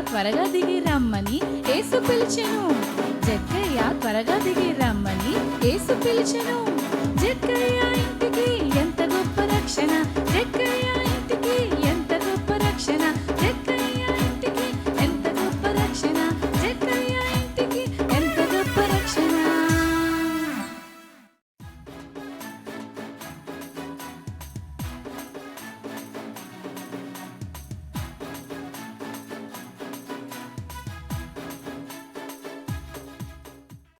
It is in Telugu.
త్వరగా దిగి రమ్మని యేసు పిలిచెను. జక్కయ్య త్వరగా దిగి రమ్మని యేసు పిలిచెను. జక్కయ్య ఇంటికి ఎంత గొప్ప రక్షణ,